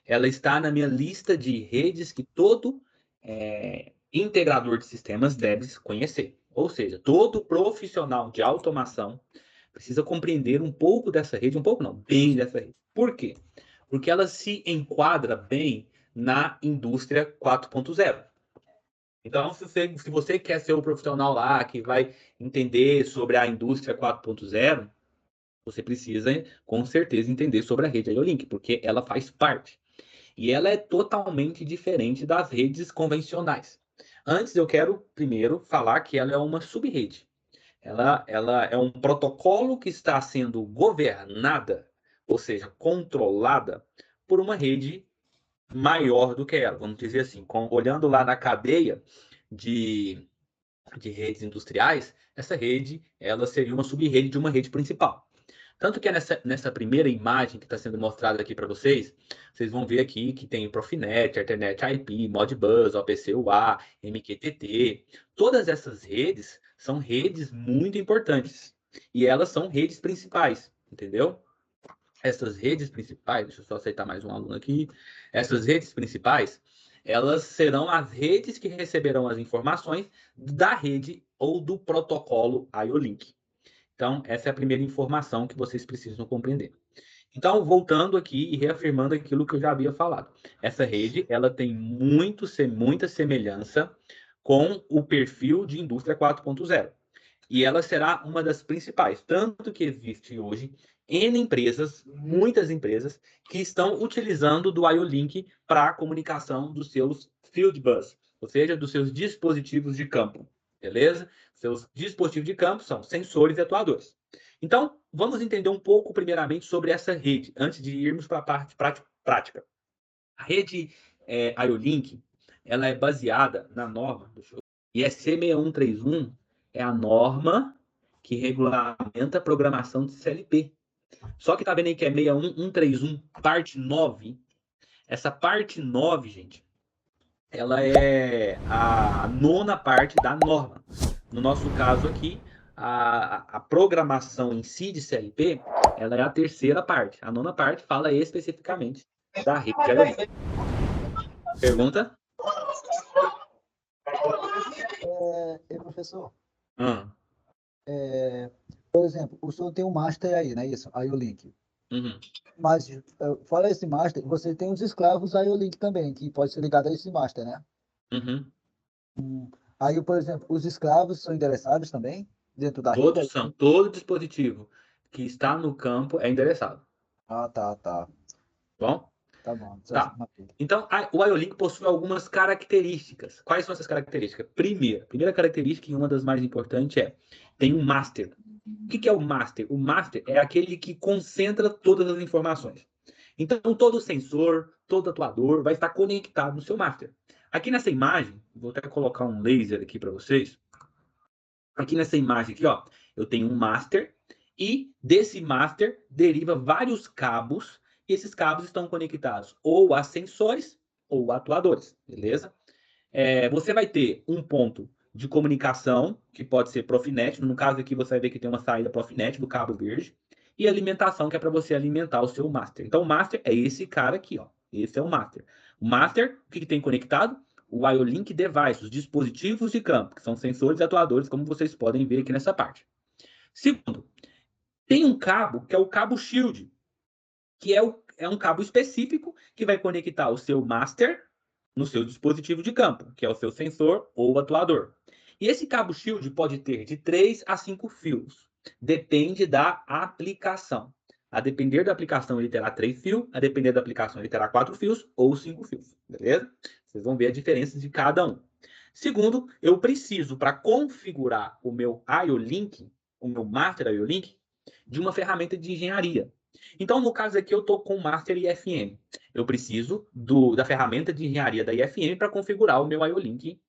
ela está na minha lista de redes que todo integrador de sistemas deve conhecer. Ou seja, todo profissional de automação precisa compreender um pouco dessa rede, um pouco não, bem dessa rede. Por quê? Porque ela se enquadra bem na indústria 4.0. Então, se você quer ser o profissional lá que vai entender sobre a indústria 4.0, você precisa, com certeza, entender sobre a rede IO-Link, porque ela faz parte. E ela é totalmente diferente das redes convencionais. Antes, eu quero primeiro falar que ela é uma sub-rede. Ela é um protocolo que está sendo governada, ou seja, controlada por uma rede maior do que ela. Vamos dizer assim, olhando lá na cadeia de, de redes industriais, essa rede ela seria uma sub-rede de uma rede principal. Tanto que é nessa primeira imagem que está sendo mostrada aqui para vocês, vocês vão ver aqui que tem Profinet, Ethernet IP, Modbus, OPC UA, MQTT. Todas essas redes são redes muito importantes. E elas são redes principais, entendeu? Essas redes principais, deixa eu só aceitar mais um aluno aqui. Essas redes principais, elas serão as redes que receberão as informações da rede ou do protocolo IO-Link. Então, essa é a primeira informação que vocês precisam compreender. Então, voltando aqui e reafirmando aquilo que eu já havia falado. Essa rede, ela tem muita semelhança com o perfil de indústria 4.0. E ela será uma das principais, tanto que existe hoje N empresas, muitas empresas, que estão utilizando do IO-Link para a comunicação dos seus field bus, ou seja, dos seus dispositivos de campo, beleza? Seus dispositivos de campo são sensores e atuadores. Então, vamos entender um pouco, primeiramente, sobre essa rede, antes de irmos para a parte prática. A rede IO-Link, ela é baseada na norma, IEC 6131 é a norma que regulamenta a programação de CLP. Só que tá vendo aí que é 61131, parte 9. Essa parte 9, gente, ela é a nona parte da norma. No nosso caso aqui, a programação em si de CLP, ela é a terceira parte. A nona parte fala especificamente da rede de IoT. Pergunta? Professor, Ah, por exemplo, o senhor tem um master aí, não é isso? IO-Link. uhum, Mas, fora esse master, você tem os escravos IO-Link também, que pode ser ligado a esse master, né? uhum. Aí, por exemplo, os escravos são endereçados também dentro da rede? Todos são, todo dispositivo que está no campo é endereçado. Ah, tá, tá. Bom? Tá bom. Tá. Então, o IO-Link possui algumas características. Quais são essas características? Primeira característica, e uma das mais importantes, tem um master. O que é o master? O master é aquele que concentra todas as informações. Então, todo sensor, todo atuador vai estar conectado no seu master. Aqui nessa imagem, vou até colocar um laser aqui para vocês. Aqui nessa imagem aqui, ó, eu tenho um master e desse master deriva vários cabos e esses cabos estão conectados ou a sensores ou a atuadores, beleza? Você vai ter um ponto de comunicação, que pode ser Profinet, no caso aqui você vai ver que tem uma saída Profinet do cabo verde, e alimentação, que é para você alimentar o seu master. Então, o master é esse cara aqui, ó. Esse é o master. O master, o que tem conectado? O IO-Link Device, os dispositivos de campo, que são sensores e atuadores, como vocês podem ver aqui nessa parte. Segundo, tem um cabo, que é o cabo Shield, que é um cabo específico que vai conectar o seu master no seu dispositivo de campo, que é o seu sensor ou atuador. E esse cabo Shield pode ter de 3 a 5 fios. Depende da aplicação. A depender da aplicação, ele terá 3 fios. A depender da aplicação, ele terá 4 fios ou 5 fios. Beleza? Vocês vão ver a diferença de cada um. Segundo, eu preciso, para configurar o meu IO-Link, o meu Master IO-Link, de uma ferramenta de engenharia. Então, no caso aqui, eu estou com o Master IFM. Eu preciso da ferramenta de engenharia da IFM para configurar o meu IO-Link,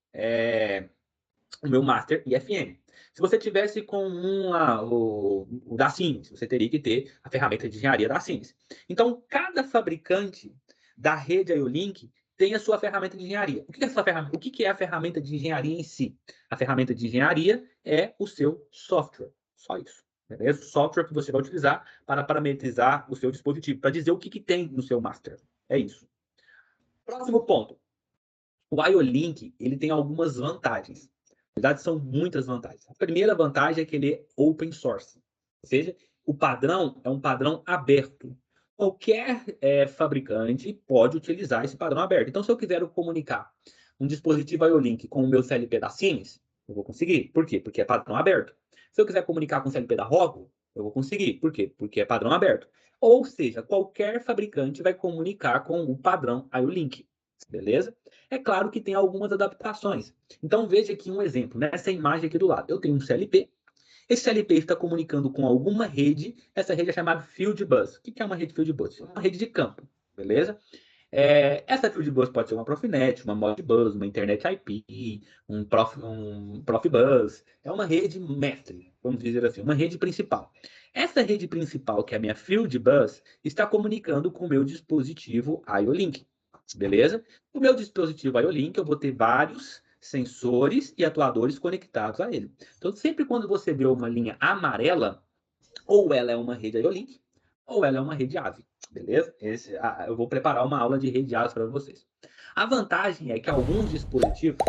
o meu Master IFM. Se você tivesse com o da Siemens, você teria que ter a ferramenta de engenharia da Siemens. Então, cada fabricante da rede IO-Link tem a sua ferramenta de engenharia. O que é essa ferramenta? O que é a ferramenta de engenharia em si? A ferramenta de engenharia é o seu software. Só isso. Beleza? O software que você vai utilizar para parametrizar o seu dispositivo, para dizer o que tem no seu master. É isso. Próximo ponto. O IO-Link, ele tem algumas vantagens. Na verdade, são muitas vantagens. A primeira vantagem é que ele é open source. Ou seja, o padrão é um padrão aberto. Qualquer fabricante pode utilizar esse padrão aberto. Então, se eu quiser comunicar um dispositivo IO-Link com o meu CLP da Siemens, eu vou conseguir. Por quê? Porque é padrão aberto. Se eu quiser comunicar com o CLP da Rockwell, eu vou conseguir. Por quê? Porque é padrão aberto. Ou seja, qualquer fabricante vai comunicar com o padrão IO-Link. Beleza? É claro que tem algumas adaptações. Então, veja aqui um exemplo. Nessa imagem aqui do lado, eu tenho um CLP. Esse CLP está comunicando com alguma rede. Essa rede é chamada Field Bus. O que é uma rede Field Bus? É uma rede de campo. Beleza? Essa Field Bus pode ser uma Profinet, uma Modbus, uma Internet IP, um Profibus. É uma rede mestre, vamos dizer assim, uma rede principal. Essa rede principal, que é a minha Field Bus, está comunicando com o meu dispositivo IO-Link. Beleza? O meu dispositivo IO-Link, eu vou ter vários sensores e atuadores conectados a ele. Então, sempre quando você vê uma linha amarela, ou ela é uma rede IO-Link, ou ela é uma rede AVE. Beleza? Eu vou preparar uma aula de rede AVE para vocês. A vantagem é que alguns dispositivos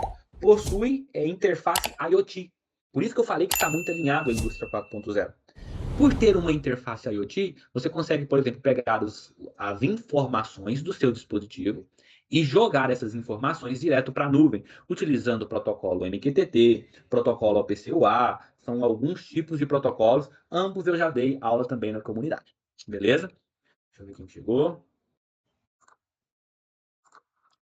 possuem interface IoT. Por isso que eu falei que está muito alinhado à indústria 4.0. Por ter uma interface IoT, você consegue, por exemplo, pegar as informações do seu dispositivo e jogar essas informações direto para a nuvem, utilizando o protocolo MQTT, protocolo OPC-UA, são alguns tipos de protocolos, ambos eu já dei aula também na comunidade. Beleza? Deixa eu ver quem chegou.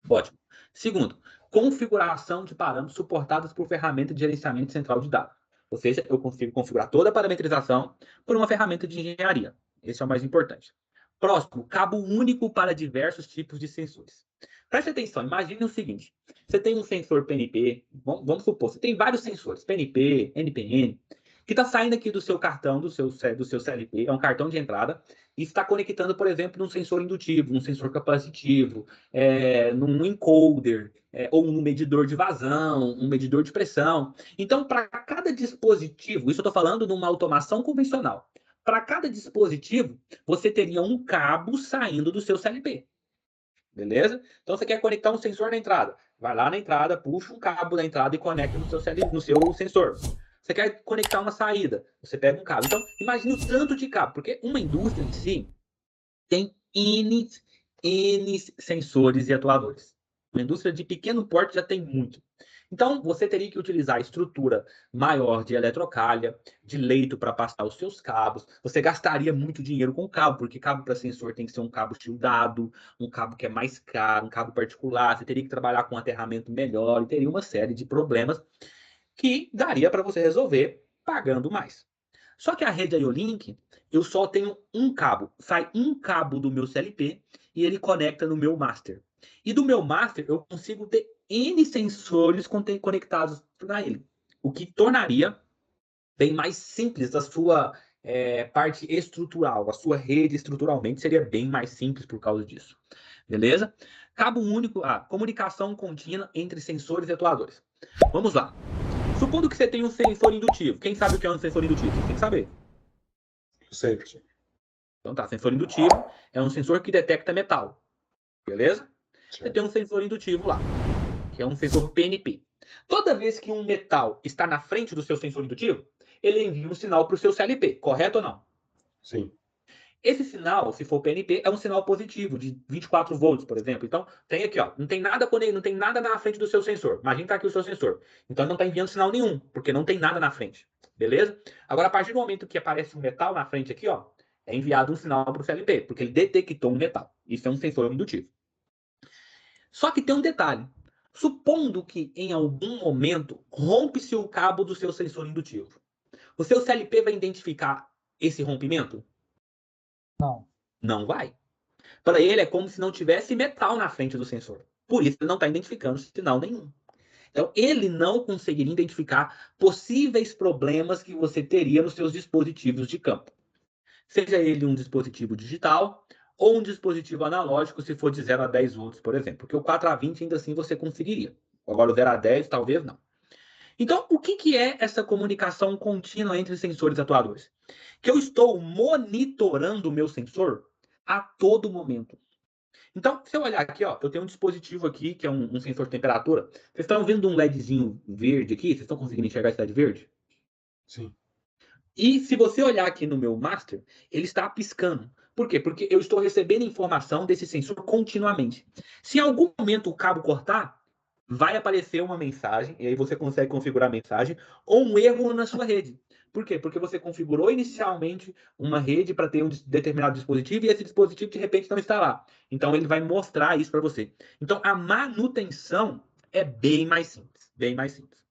Ótimo. Segundo, configuração de parâmetros suportados por ferramenta de gerenciamento central de dados. Ou seja, eu consigo configurar toda a parametrização por uma ferramenta de engenharia. Esse é o mais importante. Próximo, cabo único para diversos tipos de sensores. Preste atenção, imagine o seguinte: você tem um sensor PNP, vamos supor, você tem vários sensores, PNP, NPN, que está saindo aqui do seu cartão, do seu CLP, é um cartão de entrada, e está conectando, por exemplo, num sensor indutivo, num sensor capacitivo, num encoder, ou num medidor de vazão, um medidor de pressão. Então, para cada dispositivo, isso eu estou falando numa automação convencional, para cada dispositivo, você teria um cabo saindo do seu CLP. Beleza? Então, você quer conectar um sensor na entrada. Vai lá na entrada, puxa um cabo da entrada e conecta no seu sensor. Você quer conectar uma saída, você pega um cabo. Então, imagine o tanto de cabo, porque uma indústria em si tem N sensores e atuadores. Uma indústria de pequeno porte já tem muito. Então, você teria que utilizar a estrutura maior de eletrocalha, de leito para passar os seus cabos. Você gastaria muito dinheiro com cabo, porque cabo para sensor tem que ser um cabo shieldado, um cabo que é mais caro, um cabo particular. Você teria que trabalhar com um aterramento melhor e teria uma série de problemas que daria para você resolver pagando mais. Só que a rede IO-Link, eu só tenho um cabo. Sai um cabo do meu CLP e ele conecta no meu master. E do meu master, eu consigo ter N sensores conectados para ele. O que tornaria bem mais simples a sua parte estrutural. A sua rede estruturalmente seria bem mais simples por causa disso. Beleza? Cabo único, comunicação contínua entre sensores e atuadores. Vamos lá. Supondo que você tem um sensor indutivo. Quem sabe o que é um sensor indutivo? Você tem que saber. Sei, professor. Então tá, sensor indutivo é um sensor que detecta metal. Beleza? Você tem um sensor indutivo lá, que é um sensor PNP. Toda vez que um metal está na frente do seu sensor indutivo, ele envia um sinal para o seu CLP, correto ou não? Sim. Esse sinal, se for PNP, é um sinal positivo, de 24 volts, por exemplo. Então, tem aqui, ó, não tem nada na frente do seu sensor. Imagina que tá aqui o seu sensor. Então, não está enviando sinal nenhum, porque não tem nada na frente. Beleza? Agora, a partir do momento que aparece um metal na frente aqui, ó, é enviado um sinal para o CLP, porque ele detectou um metal. Isso é um sensor indutivo. Só que tem um detalhe. Supondo que, em algum momento, rompe-se o cabo do seu sensor indutivo. O seu CLP vai identificar esse rompimento? Não. Não vai. Para ele é como se não tivesse metal na frente do sensor. Por isso ele não está identificando sinal nenhum. Então ele não conseguiria identificar possíveis problemas que você teria nos seus dispositivos de campo. Seja ele um dispositivo digital ou um dispositivo analógico, se for de 0 a 10 volts, por exemplo. Porque o 4 a 20 ainda assim você conseguiria. Agora o 0 a 10 talvez não. Então, o que é essa comunicação contínua entre sensores e atuadores? Que eu estou monitorando o meu sensor a todo momento. Então, se eu olhar aqui, ó, eu tenho um dispositivo aqui, que é um sensor de temperatura. Vocês estão vendo um LEDzinho verde aqui? Vocês estão conseguindo enxergar esse LED verde? Sim. E se você olhar aqui no meu master, ele está piscando. Por quê? Porque eu estou recebendo informação desse sensor continuamente. Se em algum momento o cabo cortar, vai aparecer uma mensagem, e aí você consegue configurar a mensagem, ou um erro na sua rede. Por quê? Porque você configurou inicialmente uma rede para ter um determinado dispositivo e esse dispositivo de repente não está lá. Então ele vai mostrar isso para você. Então a manutenção é bem mais simples, bem mais simples.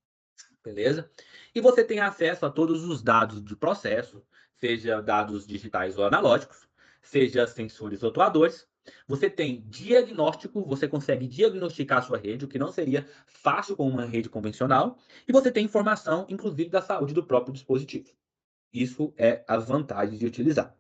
Beleza? E você tem acesso a todos os dados de processo, seja dados digitais ou analógicos, seja sensores ou atuadores. Você tem diagnóstico, você consegue diagnosticar a sua rede, o que não seria fácil com uma rede convencional. E você tem informação, inclusive, da saúde do próprio dispositivo. Isso é as vantagens de utilizar.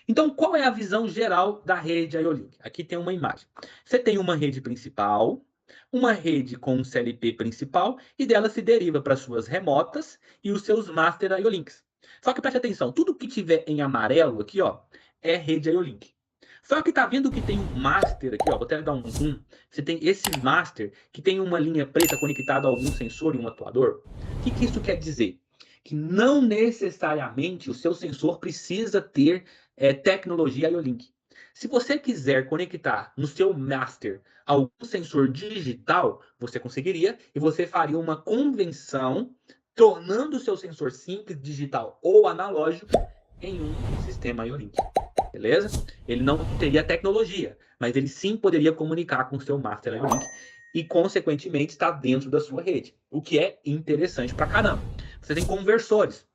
Então, qual é a visão geral da rede IO-Link? Aqui tem uma imagem. Você tem uma rede principal, uma rede com um CLP principal, e dela se deriva para suas remotas e os seus master IO-Links. Só que preste atenção, tudo que tiver em amarelo aqui, ó, é rede IO-Link. Só que tá vendo que tem um master aqui, ó, vou até dar um zoom. Você tem esse master que tem uma linha preta conectada a algum sensor e um atuador. O que isso quer dizer? Que não necessariamente o seu sensor precisa ter tecnologia IO-Link. Se você quiser conectar no seu master algum sensor digital, você conseguiria e você faria uma convenção tornando o seu sensor simples, digital ou analógico em um sistema IO-Link. Beleza? Ele não teria tecnologia, mas ele sim poderia comunicar com o seu master IO-Link e, consequentemente, está dentro da sua rede, o que é interessante pra caramba. Você tem conversores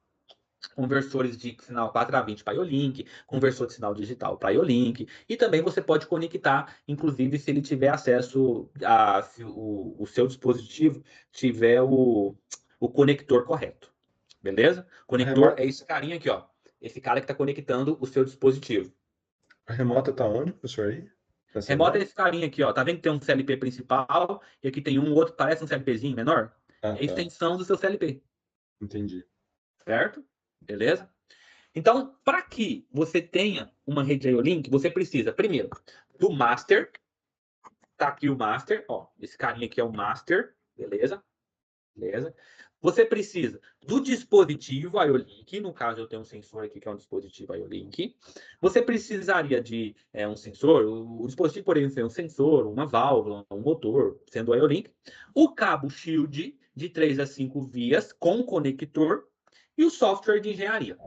de sinal 4 a 20 para IO-Link, conversor de sinal digital para IO-Link, e também você pode conectar, inclusive se ele tiver acesso se o seu dispositivo tiver o conector correto, beleza? Conector é esse carinha aqui, ó, esse cara que está conectando o seu dispositivo. A remota tá onde, professor, aí? Remota é esse carinha aqui, ó, tá vendo que tem um CLP principal e aqui tem um outro, parece um CLPzinho menor? Ah, É a tá. extensão do seu CLP. Entendi. Certo? Beleza? Então, para que você tenha uma rede IO-Link, você precisa, primeiro, do master. Tá aqui o master, ó. Esse carinha aqui é o master, beleza? Beleza. Você precisa do dispositivo IO-Link. No caso, eu tenho um sensor aqui que é um dispositivo IO-Link. Você precisaria de um sensor. O dispositivo poderia ser um sensor, uma válvula, um motor, sendo o IO-Link. O cabo Shield de 3 a 5 vias com conector e o software de engenharia.